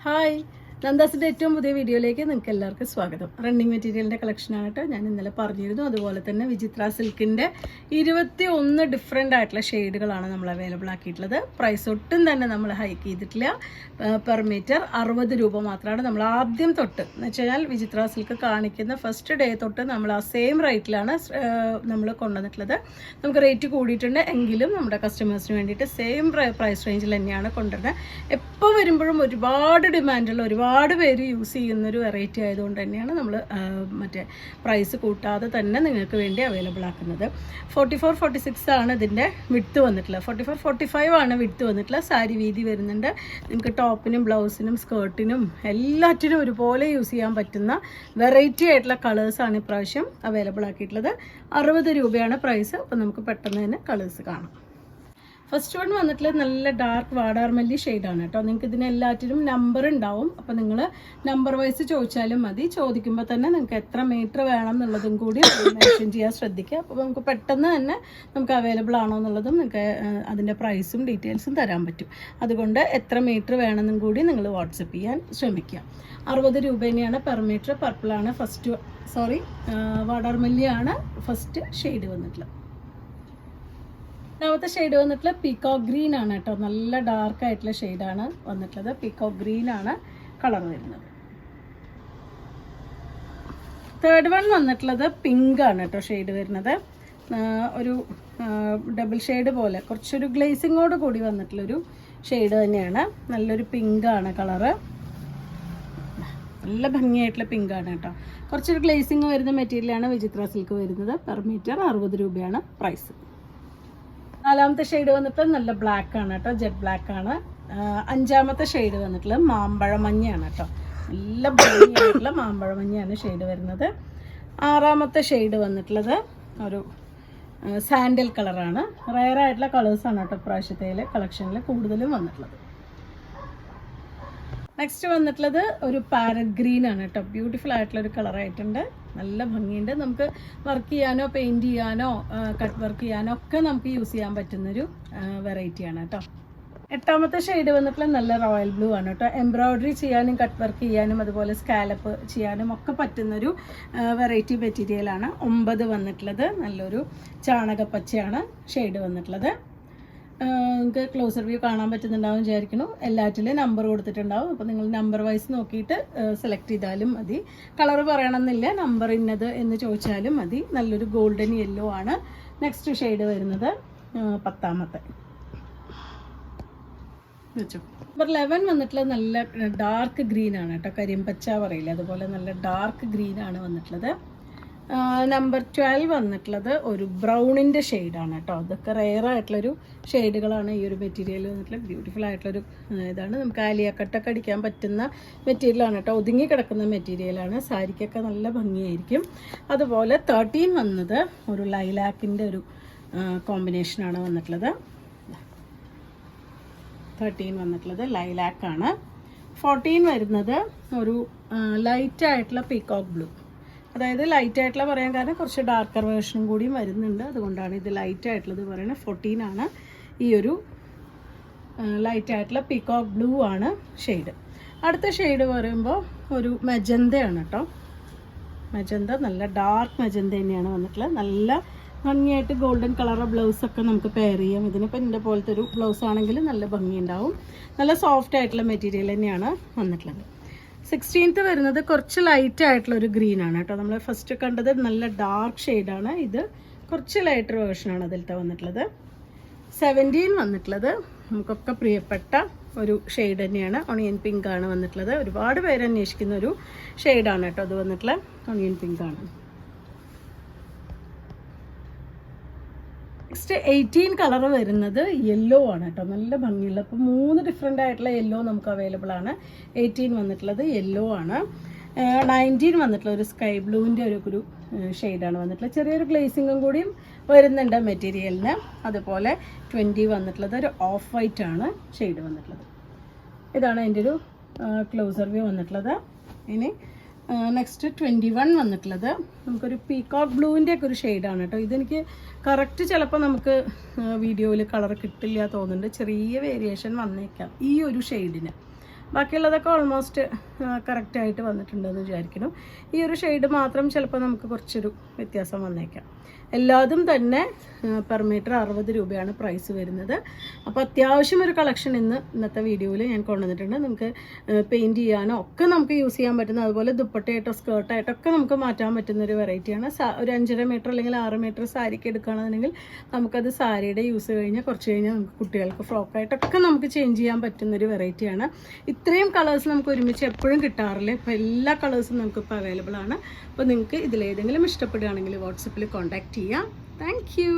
Hi, നന്ദാസിൻ്റെ ഏറ്റവും പുതിയ വീഡിയോയിലേക്ക് നിങ്ങൾക്ക് എല്ലാവർക്കും സ്വാഗതം. റണ്ണിങ് മെറ്റീരിയലിൻ്റെ കളക്ഷനാണ് കേട്ടോ. ഞാൻ ഇന്നലെ പറഞ്ഞിരുന്നു. അതുപോലെ തന്നെ വിചിത്ര സിൽക്കിൻ്റെ 21 ഡിഫറെൻ്റ് ആയിട്ടുള്ള ഷെയ്ഡുകളാണ് നമ്മൾ അവൈലബിൾ ആക്കിയിട്ടുള്ളത്. പ്രൈസ് ഒട്ടും തന്നെ നമ്മൾ ഹൈക്ക് ചെയ്തിട്ടില്ല. പെർ മീറ്റർ 60 രൂപ മാത്രമാണ്. നമ്മൾ ആദ്യം തൊട്ട് എന്ന് വെച്ച് കഴിഞ്ഞാൽ വിചിത്ര സിൽക്ക് കാണിക്കുന്ന ഫസ്റ്റ് ഡേ തൊട്ട് നമ്മൾ ആ സെയിം റേറ്റിലാണ് നമ്മൾ കൊണ്ടുവന്നിട്ടുള്ളത്. നമുക്ക് റേറ്റ് കൂടിയിട്ടുണ്ട് എങ്കിലും നമ്മുടെ കസ്റ്റമേഴ്സിന് വേണ്ടിയിട്ട് സെയിം പ്രൈസ് റേഞ്ചിൽ തന്നെയാണ് കൊണ്ടുവരുന്നത്. എപ്പോൾ വരുമ്പോഴും ഒരുപാട് ഡിമാൻഡുള്ള ഒരുപാട് പേര് യൂസ് ചെയ്യുന്നൊരു വെറൈറ്റി ആയതുകൊണ്ട് തന്നെയാണ് നമ്മൾ മറ്റേ പ്രൈസ് കൂട്ടാതെ തന്നെ നിങ്ങൾക്ക് വേണ്ടി അവൈലബിൾ ആക്കുന്നത്. 44-46 ആണ് ഇതിൻ്റെ വിഡ്ത്ത് വന്നിട്ടുള്ളത്. 44-45 ആണ് വിഡ്ത്ത് വന്നിട്ടുള്ളത്. സാരി വീതി വരുന്നുണ്ട്. നിങ്ങൾക്ക് ടോപ്പിനും ബ്ലൗസിനും സ്കേർട്ടിനും എല്ലാറ്റിനും ഒരുപോലെ യൂസ് ചെയ്യാൻ പറ്റുന്ന വെറൈറ്റി ആയിട്ടുള്ള കളേഴ്സാണ് ഇപ്രാവശ്യം അവൈലബിൾ ആക്കിയിട്ടുള്ളത്. 60 രൂപയാണ് പ്രൈസ്. അപ്പോൾ നമുക്ക് പെട്ടെന്ന് തന്നെ കളേഴ്സ് കാണാം. ഫസ്റ്റ് വൺ വന്നിട്ടുള്ളത് നല്ല ഡാർക്ക് വാടാർമല്ലി ഷെയ്ഡാണ് കേട്ടോ. നിങ്ങൾക്ക് ഇതിന് എല്ലാറ്റിനും നമ്പർ ഉണ്ടാവും. അപ്പോൾ നിങ്ങൾ നമ്പർ വൈസ് ചോദിച്ചാലും മതി. ചോദിക്കുമ്പോൾ തന്നെ നിങ്ങൾക്ക് എത്ര മീറ്റർ വേണം എന്നുള്ളതും കൂടി മെൻഷൻ ചെയ്യാൻ ശ്രദ്ധിക്കുക. അപ്പോൾ നമുക്ക് പെട്ടെന്ന് തന്നെ നമുക്ക് അവൈലബിൾ ആണോ എന്നുള്ളതും നിങ്ങൾക്ക് അതിൻ്റെ പ്രൈസും ഡീറ്റെയിൽസും തരാൻ പറ്റും. അതുകൊണ്ട് എത്ര മീറ്റർ വേണമെന്നും കൂടി നിങ്ങൾ വാട്സപ്പ് ചെയ്യാൻ ശ്രമിക്കുക. 60 രൂപ തന്നെയാണ് പെർ മീറ്റർ. പർപ്പിളാണ് വാടാർമല്ലിയാണ് ഫസ്റ്റ് ഷെയ്ഡ് വന്നിട്ടുള്ളത്. രണ്ടാമത്തെ ഷെയ്ഡ് വന്നിട്ടുള്ള പീകോക്ക് ഗ്രീൻ ആണ് കേട്ടോ. നല്ല ഡാർക്ക് ആയിട്ടുള്ള ഷെയ്ഡാണ് വന്നിട്ടുള്ളത്. പീകോക്ക് ഗ്രീൻ ആണ് കളർ വരുന്നത്. തേർഡ് വൺ വന്നിട്ടുള്ളത് പിങ്ക് ആണ് കേട്ടോ ഷെയ്ഡ് വരുന്നത്. ഒരു ഡബിൾ ഷെയ്ഡ് പോലെ കുറച്ചൊരു ഗ്ലേസിങ്ങോട് കൂടി വന്നിട്ടുള്ളൊരു ഷെയ്ഡ് തന്നെയാണ്. നല്ലൊരു പിങ്ക് ആണ് കളറ്. നല്ല ഭംഗിയായിട്ടുള്ള പിങ്ക് ആണ് കേട്ടോ. കുറച്ചൊരു ഗ്ലേസിങ് വരുന്ന മെറ്റീരിയലാണ് വിചിത്ര സിൽക്ക് വരുന്നത്. പെർ മീറ്റർ 60 രൂപയാണ് പ്രൈസ്. നാലാമത്തെ ഷെയ്ഡ് വന്നിട്ട് നല്ല ബ്ലാക്ക് ആണ് കേട്ടോ. ജെറ്റ് ബ്ലാക്ക് ആണ്. അഞ്ചാമത്തെ ഷെയ്ഡ് വന്നിട്ടുള്ളത് മാമ്പഴ മഞ്ഞയാണ് കേട്ടോ. നല്ല ഭംഗിയായിട്ടുള്ള മാമ്പഴ മഞ്ഞയാണ് ഷെയ്ഡ് വരുന്നത്. ആറാമത്തെ ഷെയ്ഡ് വന്നിട്ടുള്ളത് ഒരു സാൻഡൽ കളറാണ്. റയറായിട്ടുള്ള കളേഴ്സാണ് കേട്ടോ ഇപ്രാവശ്യത്തെ കളക്ഷനിൽ കൂടുതലും വന്നിട്ടുള്ളത്. നെക്സ്റ്റ് വന്നിട്ടുള്ളത് ഒരു പാരറ്റ് ഗ്രീൻ ആണ് കേട്ടോ. ബ്യൂട്ടിഫുൾ ആയിട്ടുള്ള ഒരു കളറായിട്ടുണ്ട്. നല്ല ഭംഗിയുണ്ട്. നമുക്ക് വർക്ക് ചെയ്യാനോ പെയിൻറ് ചെയ്യാനോ കട്ട് വർക്ക് ചെയ്യാനോ ഒക്കെ നമുക്ക് യൂസ് ചെയ്യാൻ പറ്റുന്നൊരു വെറൈറ്റിയാണ് കേട്ടോ. എട്ടാമത്തെ ഷെയ്ഡ് വന്നിട്ടുള്ള നല്ല റോയൽ ബ്ലൂ ആണ് കേട്ടോ. എംബ്രോയ്ഡറി ചെയ്യാനും കട്ട് വർക്ക് ചെയ്യാനും അതുപോലെ സ്കാലപ്പ് ചെയ്യാനും ഒക്കെ പറ്റുന്നൊരു വെറൈറ്റി മെറ്റീരിയലാണ്. 9 വന്നിട്ടുള്ളത് നല്ലൊരു ചാണകപ്പച്ചയാണ് ഷെയ്ഡ് വന്നിട്ടുള്ളത്. നിങ്ങൾക്ക് ക്ലോസർ വ്യൂ കാണാൻ പറ്റുന്നുണ്ടാവും വിചാരിക്കുന്നു. എല്ലാറ്റിലും നമ്പർ കൊടുത്തിട്ടുണ്ടാവും. അപ്പോൾ നിങ്ങൾ നമ്പർ വൈസ് നോക്കിയിട്ട് സെലക്ട് ചെയ്താലും മതി. കളർ പറയണമെന്നില്ല, നമ്പർ ഇന്നത് എന്ന് ചോദിച്ചാലും മതി. നല്ലൊരു ഗോൾഡൻ യെല്ലോ ആണ് നെക്സ്റ്റ് ഷെയ്ഡ് വരുന്നത്. 10ാമത്തെ വെച്ചോ. നമ്പർ 11 വന്നിട്ടുള്ളത് നല്ല ഡാർക്ക് ഗ്രീൻ ആണ് കേട്ടോ. കരിമ്പച്ച പറയില്ല, അതുപോലെ നല്ല ഡാർക്ക് ഗ്രീൻ ആണ് വന്നിട്ടുള്ളത്. നമ്പർ 12 വന്നിട്ടുള്ളത് ഒരു ബ്രൗണിൻ്റെ ഷെയ്ഡാണ് കേട്ടോ. അതൊക്കെ റെയർ ആയിട്ടുള്ളൊരു ഷെയ്ഡുകളാണ് ഈ ഒരു മെറ്റീരിയൽ വന്നിട്ടുള്ളത്. ബ്യൂട്ടിഫുൾ ആയിട്ടുള്ളൊരു ഇതാണ്. നമുക്ക് ആലിയക്കട്ടൊക്കെ അടിക്കാൻ പറ്റുന്ന മെറ്റീരിയലാണ് കേട്ടോ. ഒതുങ്ങി കിടക്കുന്ന മെറ്റീരിയലാണ്. സാരിക്കൊക്കെ നല്ല ഭംഗിയായിരിക്കും. അതുപോലെ 13 വന്നത് ഒരു ലൈലാക്കിൻ്റെ ഒരു കോമ്പിനേഷനാണ് വന്നിട്ടുള്ളത്. 13 വന്നിട്ടുള്ളത് ലൈലാക്കാണ്. 14 വരുന്നത് ഒരു ലൈറ്റായിട്ടുള്ള പീകോക്ക് ബ്ലൂ. അതായത് ലൈറ്റായിട്ടുള്ള പറയാൻ കാരണം കുറച്ച് ഡാർക്കർ വേർഷനും കൂടിയും വരുന്നുണ്ട്. അതുകൊണ്ടാണ് ഇത് ലൈറ്റായിട്ടുള്ളത് പറയുന്നത്. 14 ആണ് ഈ ഒരു ലൈറ്റായിട്ടുള്ള പീകോക്ക് ബ്ലൂ ആണ് ഷെയ്ഡ്. അടുത്ത ഷെയ്ഡ് പറയുമ്പോൾ ഒരു മെജന്തയാണ് കേട്ടോ. മെജന്ത നല്ല ഡാർക്ക് മെജന്ത തന്നെയാണ് വന്നിട്ടുള്ളത്. നല്ല ഭംഗിയായിട്ട് ഗോൾഡൻ കളർ ബ്ലൗസൊക്കെ നമുക്ക് പെയർ ചെയ്യാം. ഇതിനിപ്പോൾ ഇതിൻ്റെ പോലത്തെ ഒരു ബ്ലൗസ് ആണെങ്കിൽ നല്ല ഭംഗിയുണ്ടാവും. നല്ല സോഫ്റ്റ് ആയിട്ടുള്ള മെറ്റീരിയൽ തന്നെയാണ് വന്നിട്ടുള്ളത്. 16th വരുന്നത് കുറച്ച് ലൈറ്റ് ആയിട്ടുള്ള ഒരു ഗ്രീൻ ആണ് കേട്ടോ. നമ്മൾ ഫസ്റ്റ് കണ്ടത് നല്ല ഡാർക്ക് ഷെയ്ഡാണ്. ഇത് കുറച്ച് ലൈറ്റർ വേർഷനാണ് അതിലത്തെ വന്നിട്ടുള്ളത്. 17 വന്നിട്ടുള്ളത് നമുക്കൊക്കെ പ്രിയപ്പെട്ട ഒരു ഷെയ്ഡ് തന്നെയാണ്. ഒണിയൻ പിങ്ക് ആണ് വന്നിട്ടുള്ളത്. ഒരുപാട് പേര് അന്വേഷിക്കുന്ന ഒരു ഷെയ്ഡാണ് കേട്ടോ അത് വന്നിട്ടുള്ള ഒണിയൻ പിങ്ക് ആണ്. നെക്സ്റ്റ് 18 കളർ വരുന്നത് യെല്ലോ ആണ് കേട്ടോ. നല്ല ഭംഗിയുള്ള അപ്പോൾ 3 ഡിഫറെൻ്റ് ആയിട്ടുള്ള യെല്ലോ നമുക്ക് അവൈലബിൾ ആണ്. 18 വന്നിട്ടുള്ളത് യെല്ലോ ആണ്. 19 വന്നിട്ടുള്ള ഒരു സ്കൈ ബ്ലൂവിൻ്റെ ഒരു ഷെയ്ഡാണ് വന്നിട്ടുള്ളത്. ചെറിയൊരു ഗ്ലേസിങ്ങും കൂടിയും വരുന്നുണ്ട് മെറ്റീരിയലിന്. അതുപോലെ 20 വന്നിട്ടുള്ളത് ഒരു ഓഫ് വൈറ്റ് ആണ് ഷെയ്ഡ് വന്നിട്ടുള്ളത്. ഇതാണ് അതിൻ്റെ ഒരു ക്ലോസർ വ്യൂ വന്നിട്ടുള്ളത്. ഇനി നെക്സ്റ്റ് 21 വന്നിട്ടുള്ളത് നമുക്കൊരു പീകോക്ക് ബ്ലൂവിൻ്റെ ഒക്കെ ഒരു ഷെയ്ഡാണ് കേട്ടോ. ഇതെനിക്ക് കറക്റ്റ് ചിലപ്പോൾ നമുക്ക് വീഡിയോയിൽ കളർ കിട്ടില്ല തോന്നുന്നുണ്ട്. ചെറിയ വേരിയേഷൻ വന്നേക്കാം ഈ ഒരു ഷെയ്ഡിന്. ബാക്കിയുള്ളതൊക്കെ ഓൾമോസ്റ്റ് കറക്റ്റായിട്ട് വന്നിട്ടുണ്ടെന്ന് വിചാരിക്കുന്നു. ഈ ഒരു ഷെയ്ഡ് മാത്രം ചിലപ്പോൾ നമുക്ക് കുറച്ചൊരു വ്യത്യാസം വന്നേക്കാം. എല്ലാതും തന്നെ പെർ മീറ്റർ 60 രൂപയാണ് പ്രൈസ് വരുന്നത്. അപ്പോൾ അത്യാവശ്യം ഒരു കളക്ഷൻ ഇന്നത്തെ വീഡിയോയിൽ ഞാൻ കൊണ്ടുവന്നിട്ടുണ്ട്. നമുക്ക് പെയിൻറ്റ് ചെയ്യാനോ ഒക്കെ നമുക്ക് യൂസ് ചെയ്യാൻ പറ്റുന്ന, അതുപോലെ ദുപ്പട്ടയായിട്ടോ സ്കേർട്ടായിട്ടൊക്കെ നമുക്ക് മാറ്റാൻ പറ്റുന്ന ഒരു വെറൈറ്റിയാണ്. ഒരു 5.5 മീറ്റർ അല്ലെങ്കിൽ 6 മീറ്റർ സാരിക്ക് എടുക്കുകയാണെന്നുണ്ടെങ്കിൽ നമുക്കത് സാരിയുടെ യൂസ് കഴിഞ്ഞാൽ കുറച്ച് കഴിഞ്ഞാൽ നമുക്ക് കുട്ടികൾക്ക് ഫ്രോക്കായിട്ടൊക്കെ നമുക്ക് ചേഞ്ച് ചെയ്യാൻ പറ്റുന്നൊരു വെറൈറ്റിയാണ്. ഇത്രയും കളേഴ്സ് നമുക്ക് ഒരുമിച്ച് എപ്പോഴും കിട്ടാറില്ല. ഇപ്പോൾ എല്ലാ കളേഴ്സും നമുക്കിപ്പോൾ അവൈലബിൾ ആണ്. അപ്പോൾ നിങ്ങൾക്ക് ഇതിലേതെങ്കിലും ഇഷ്ടപ്പെടുകയാണെങ്കിൽ വാട്സപ്പിൽ കോൺടാക്റ്റ് ചെയ്യാം. Thank you.